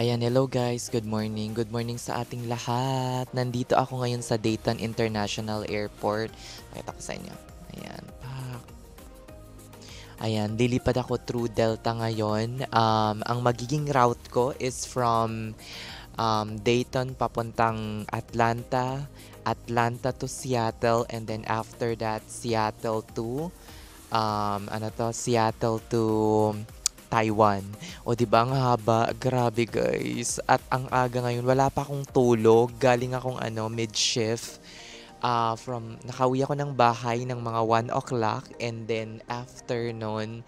Ayan, hello guys. Good morning. Good morning sa ating lahat. Nandito ako ngayon sa Dayton International Airport. Pakita ko sa inyo. Ayan. Ayan, lilipad ako through Delta ngayon. Ang magiging route ko is from Dayton papuntang Atlanta, Atlanta to Seattle, and then after that, Seattle to Taiwan. O 'di ba ang haba, grabe guys. At ang aga ngayon, wala pa akong tulog. Galing akong mid-shift. Nakauwi ako ng bahay ng mga 1 o'clock and then after nun,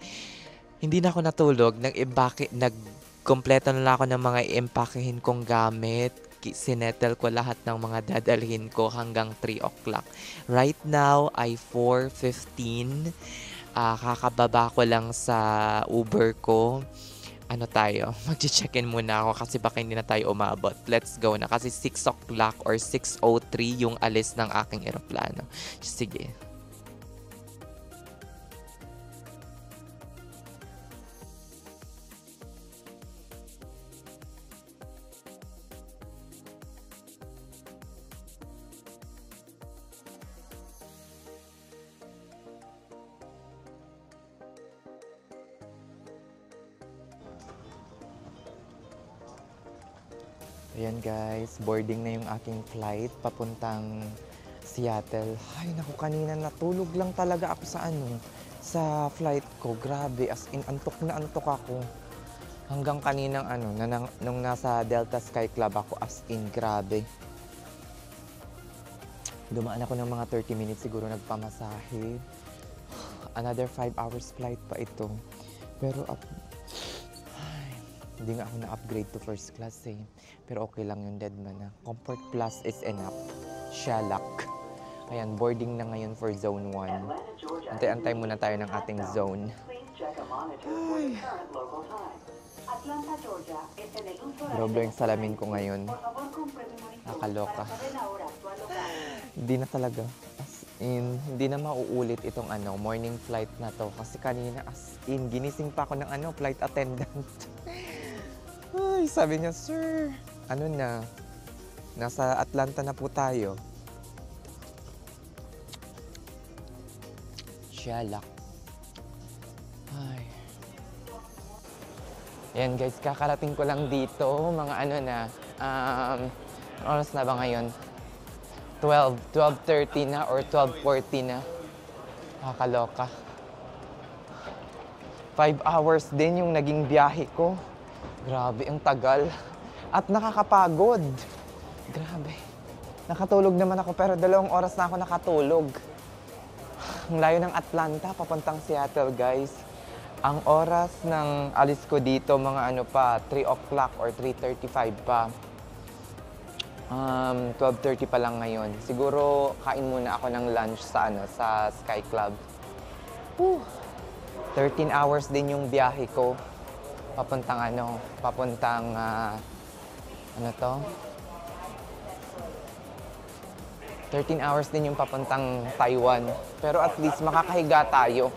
hindi na ako natulog. Nagkompleto na lang ako ng mga iimpakehin kong gamit. Sinettle ko lahat ng mga dadalhin ko hanggang 3 o'clock. Right now ay 4:15. Kakababa ko lang sa Uber ko. Ano tayo? Magche-check-in muna ako kasi baka hindi na tayo umabot. Let's go na kasi 6 o'clock or 6:03 yung alis ng aking eroplano. Sige. Ayan guys, boarding na yung aking flight papuntang Seattle. Ay naku, kanina natulog lang talaga ako sa flight ko. Grabe, as in antok na antok ako. Hanggang kaninang nung nasa Delta Sky Club ako, as in grabe. Dumaan ako ng mga 30 minutes siguro nagpamasahe. Another 5 hours flight pa ito. Pero hindi nga ako na-upgrade to first class eh. Pero okay lang yung dead man na. Comfort Plus is enough. Shalak. Ayan, boarding na ngayon for Zone 1. Antay-antay muna tayo ng ating zone. Ay. Grabe yung salamin ko ngayon. Nakaloka. Hindi na talaga. As in, hindi na mauulit itong morning flight na to. Kasi kanina as in, ginising pa ako ng flight attendant. Ay, sabi niya, sir, nasa Atlanta na po tayo. Shalak. Ay. Ayan guys, kakarating ko lang dito, mga oras na ba ngayon? 12:30 na or 12:40 na. Nakakaloka. 5 hours din yung naging biyahe ko. Grabe, ang tagal. At nakakapagod. Grabe. Nakatulog naman ako pero 2 oras na ako nakatulog. Ang layo ng Atlanta, papuntang Seattle, guys. Ang oras ng alis ko dito, mga 3 o'clock or 3:35 pa. 12:30 pa lang ngayon. Siguro kain muna ako ng lunch sa Sky Club. 13 hours din yung biyahe ko. Papuntang 13 hours din yung papuntang Taiwan. Pero at least makakahiga tayo.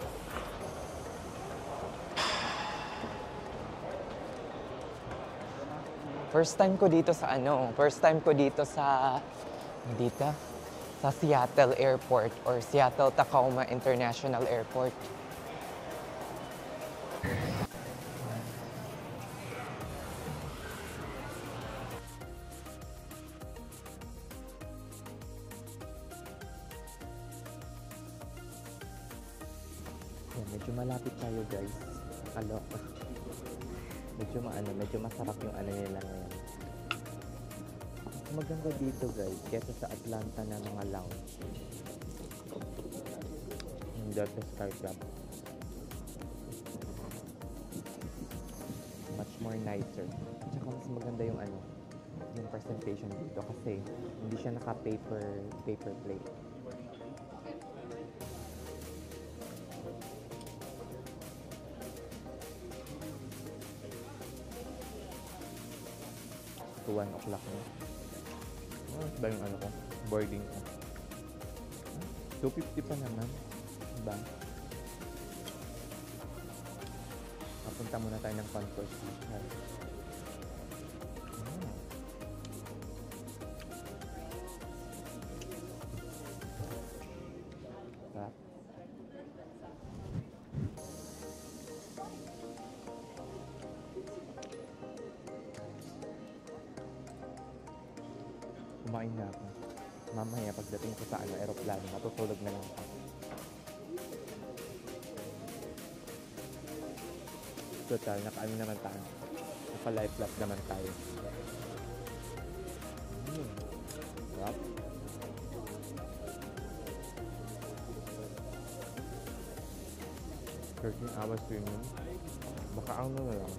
First time ko dito sa Seattle Airport or Seattle-Tacoma International Airport. Medyo malapit tayo guys. Kaloka. Medyo masarap yung nila ngayon. Maganda dito guys, kesa sa Atlanta na mga lounge. Yung Delta Sky Club. Much more nicer. At saka mas maganda yung yung presentation dito kasi hindi siya naka-paper plate. To 1 o'clock na. Ba yung boarding ko. 2:50 pa naman. Diba? Papunta muna tayo ng concourse. Kumain na ako. Mamaya pagdating ko sa aeroplano, matutulog na lang ako. Total, naka-ano naman tayo. Naka-life lap naman tayo. Sarap. 13 hours swimming. Baka ano na lang.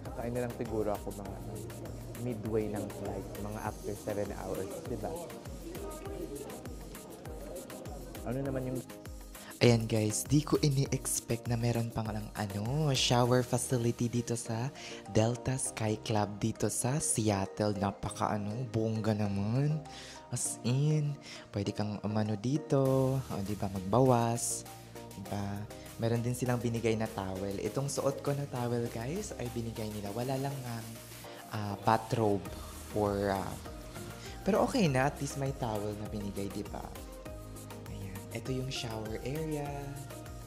Kakain na lang siguro ako mga midway ng flight. Mga after 7 hours. Diba? Ano naman yung... Ayan guys, di ko ini-expect na meron pang shower facility dito sa Delta Sky Club dito sa Seattle. Napaka bongga naman. As in, pwede kang dito, di ba, magbawas. Diba? Meron din silang binigay na towel. Itong suot ko na towel guys ay binigay nila. Wala lang bathrobe or pero okay na, at least may towel na binigay, diba? Ayan. Ito yung shower area.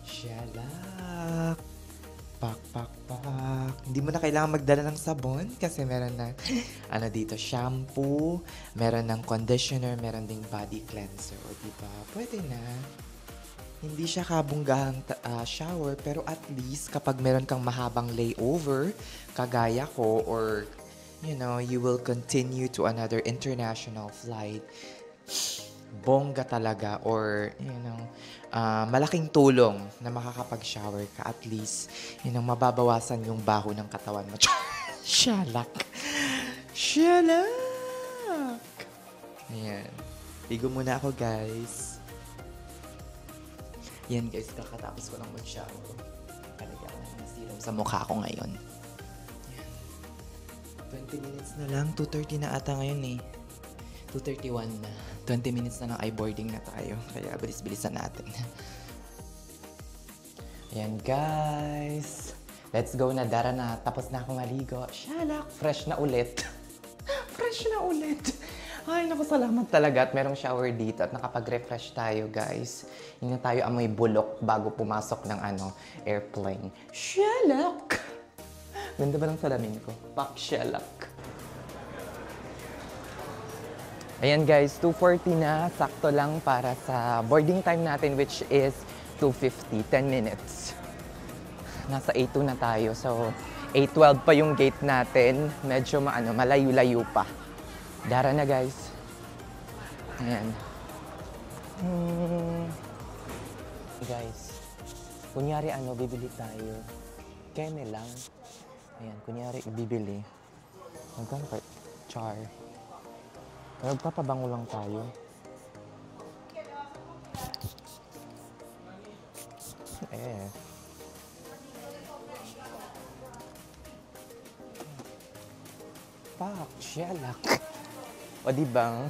Shalak! Pak, pak, pak. Hindi mo na kailangan magdala ng sabon kasi meron na dito, shampoo, meron ng conditioner, meron ding body cleanser. O diba? Pwede na. Hindi siya kabunggahang shower, pero at least kapag meron kang mahabang layover, kagaya ko, or you will continue to another international flight, bongga talaga, or malaking tulong na makakapag-shower ka, at least mababawasan yung baho ng katawan mo. Shalak! Shalak! Ayan. Ligo muna ako guys. Yan guys, kakatapos ko lang mag-shower. Kalagyan ko ng serum sa mukha ko ngayon. Yan. 20 minutes na lang. 2:30 na ata ngayon eh. 2:31 na. 20 minutes na lang ay boarding na tayo. Kaya bilis-bilisan natin. Ayan guys. Let's go na. Dara na. Tapos na akong maligo. Shalak! Fresh na ulit. Fresh na ulit. Ay, naku, salamat talaga at merong shower dito at nakapag-refresh tayo, guys. Hindi na tayo amoy bulok bago pumasok ng airplane. Shalak! Ganda ba ng salamin ko? Pak, shalak. Ayan, guys, 2:40 na. Sakto lang para sa boarding time natin, which is 2:50, 10 minutes. Nasa A2 na tayo, so 8:12 pa yung gate natin. Medyo malayo-layo pa. Dara na guys. Ayan. Guys, kunyari bibili tayo. Keme lang. Ayan, kunyari bibili. Magkano pa? Char. Magpapabango lang tayo. Pak, shalak. O diba?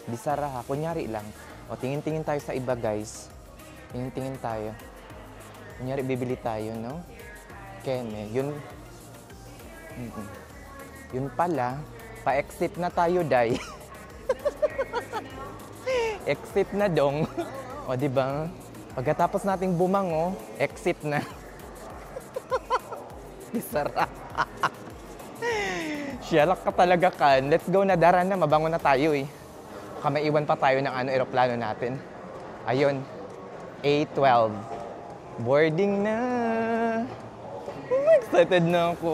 Bisara ha. Kunyari lang. O tingin-tingin tayo sa iba guys. Tingin-tingin tayo. Kunyari bibili tayo, no? Keme. Yun. Yun pala. Pa-exit na tayo, day. Exit na dong. O diba? Pagkatapos nating bumango, exit na. Bisara. Shalak ka talaga kan. Let's go na, dara na. Mabango na tayo eh. Baka maiwan pa tayo ng aeroplano natin. Ayun. A12. Boarding na. Excited na ako.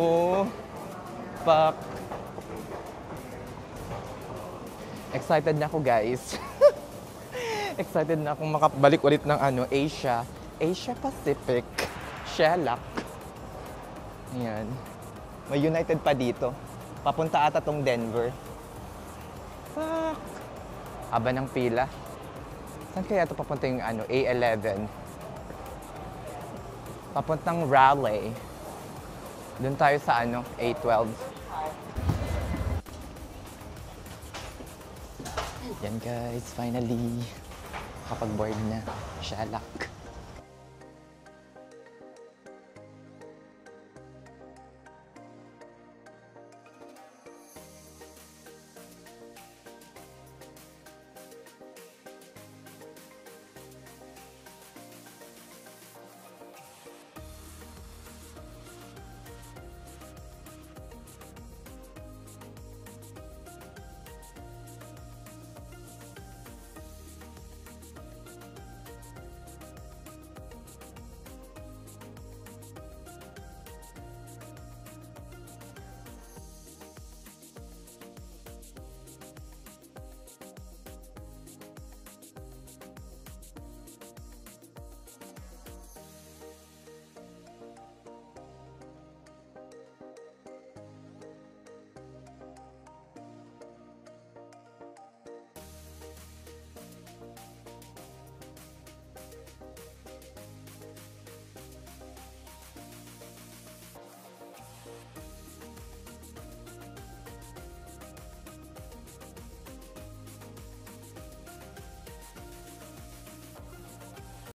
Pak. Excited na ako guys. Excited na akong makabalik ulit ng Asia. Asia Pacific. Shalak. Ayan. May United pa dito. Papunta ata tong Denver. Fuck! Aba ng pila. Saan kaya ito papunta yung A11? Papuntang Raleigh. Doon tayo sa A12. Yan guys, finally. Kapag board na. Shalak.